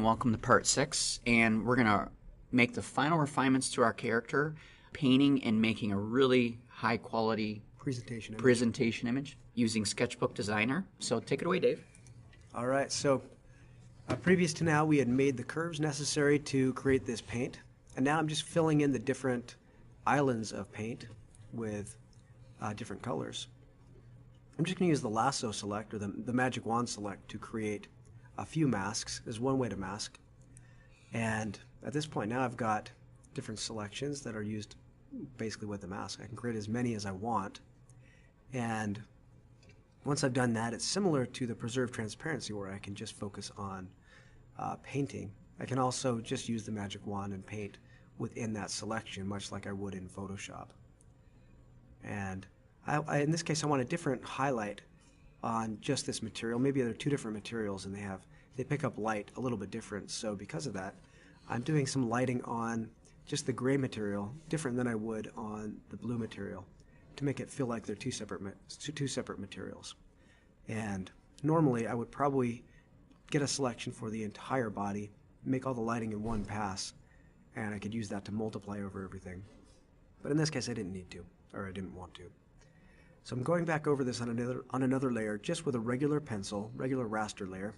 and welcome to part 6, and we're going to make the final refinements to our character, painting and making a really high quality presentation image using Sketchbook Designer. So take it away, Dave. All right, so previous to now we had made the curves necessary to create this paint, and now I'm just filling in the different islands of paint with different colors. I'm just going to use the lasso select, or the magic wand select, to create a few masks. There's one way to mask. And at this point now I've got different selections that are used basically with the mask. I can create as many as I want. And once I've done that, it's similar to the preserve transparency, where I can just focus on painting. I can also just use the magic wand and paint within that selection, much like I would in Photoshop. And in this case I want a different highlight on just this material. Maybe there are two different materials and they pick up light a little bit different. So because of that, I'm doing some lighting on just the gray material, different than I would on the blue material, to make it feel like they're two separate materials. And normally I would probably get a selection for the entire body, make all the lighting in one pass, and I could use that to multiply over everything. But in this case I didn't need to, or I didn't want to. So I'm going back over this on another layer, just with a regular pencil, regular raster layer,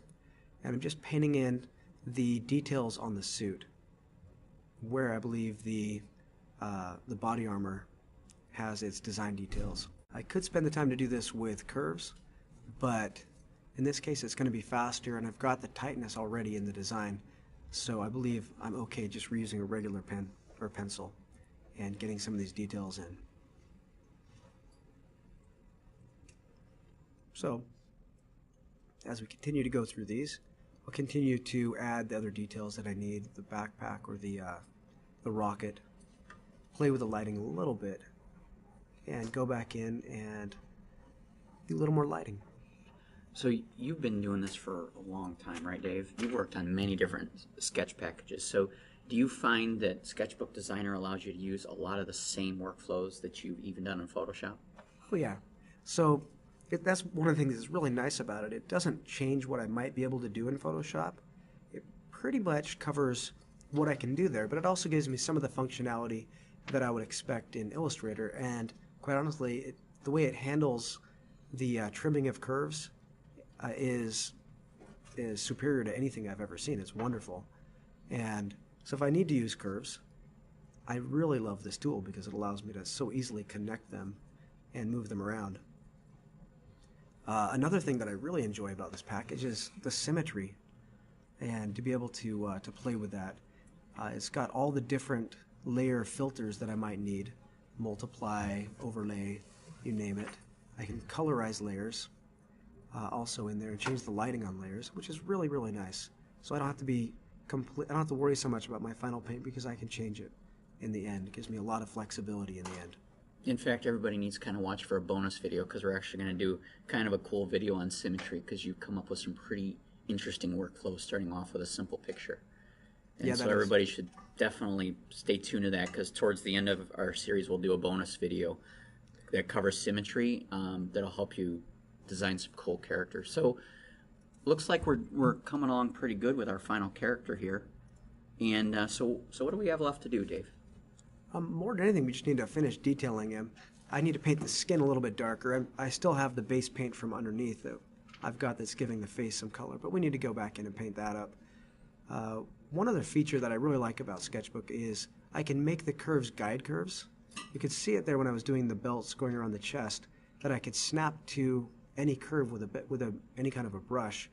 and I'm just painting in the details on the suit, where I believe the body armor has its design details. I could spend the time to do this with curves, but in this case it's going to be faster, and I've got the tightness already in the design, so I believe I'm okay just reusing a regular pen or pencil and getting some of these details in. So, as we continue to go through these, I'll continue to add the other details that I need, the backpack or the rocket, play with the lighting a little bit, and go back in and do a little more lighting. So you've been doing this for a long time, right, Dave? You've worked on many different sketch packages. So do you find that Sketchbook Designer allows you to use a lot of the same workflows that you've even done in Photoshop? Oh yeah. So that's one of the things that's really nice about it. It doesn't change what I might be able to do in Photoshop. It pretty much covers what I can do there, but it also gives me some of the functionality that I would expect in Illustrator. And quite honestly, the way it handles the trimming of curves is superior to anything I've ever seen. It's wonderful. And so if I need to use curves, I really love this tool because it allows me to so easily connect them and move them around. Another thing that I really enjoy about this package is the symmetry, and to be able to play with that. It's got all the different layer filters that I might need, multiply, overlay, you name it. I can colorize layers also in there and change the lighting on layers, which is really, really nice. So I don't have to worry so much about my final paint because I can change it in the end. It gives me a lot of flexibility in the end. In fact, everybody needs to kind of watch for a bonus video, because we're actually going to do kind of a cool video on symmetry, because you've come up with some pretty interesting workflows starting off with a simple picture. And yeah, so everybody should definitely stay tuned to that, because towards the end of our series we'll do a bonus video that covers symmetry that'll help you design some cool characters. So looks like we're coming along pretty good with our final character here. And so what do we have left to do, Dave? More than anything, we just need to finish detailing him. I need to paint the skin a little bit darker. I still have the base paint from underneath that I've got that's giving the face some color, but we need to go back in and paint that up. One other feature that I really like about Sketchbook is I can make the curves guide curves. You could see it there when I was doing the belts going around the chest, that I could snap to any curve with any kind of a brush,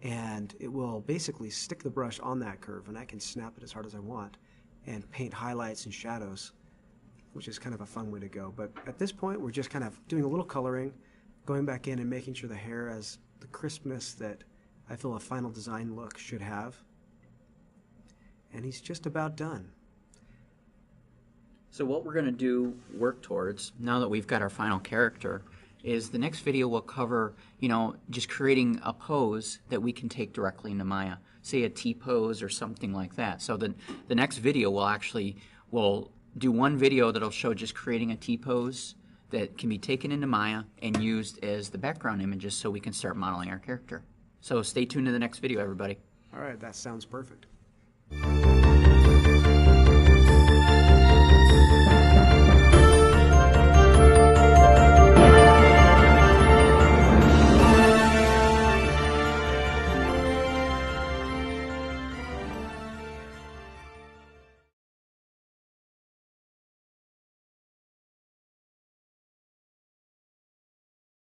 and it will basically stick the brush on that curve, and I can snap it as hard as I want and paint highlights and shadows, which is kind of a fun way to go. But at this point we're just kind of doing a little coloring, going back in and making sure the hair has the crispness that I feel a final design look should have. And he's just about done. So what we're going to work towards, now that we've got our final character, is the next video will cover, just creating a pose that we can take directly into Maya. Say a T-pose or something like that. So the next video we'll do one video that'll show just creating a T-pose that can be taken into Maya and used as the background images so we can start modeling our character. So stay tuned to the next video, everybody. All right, that sounds perfect.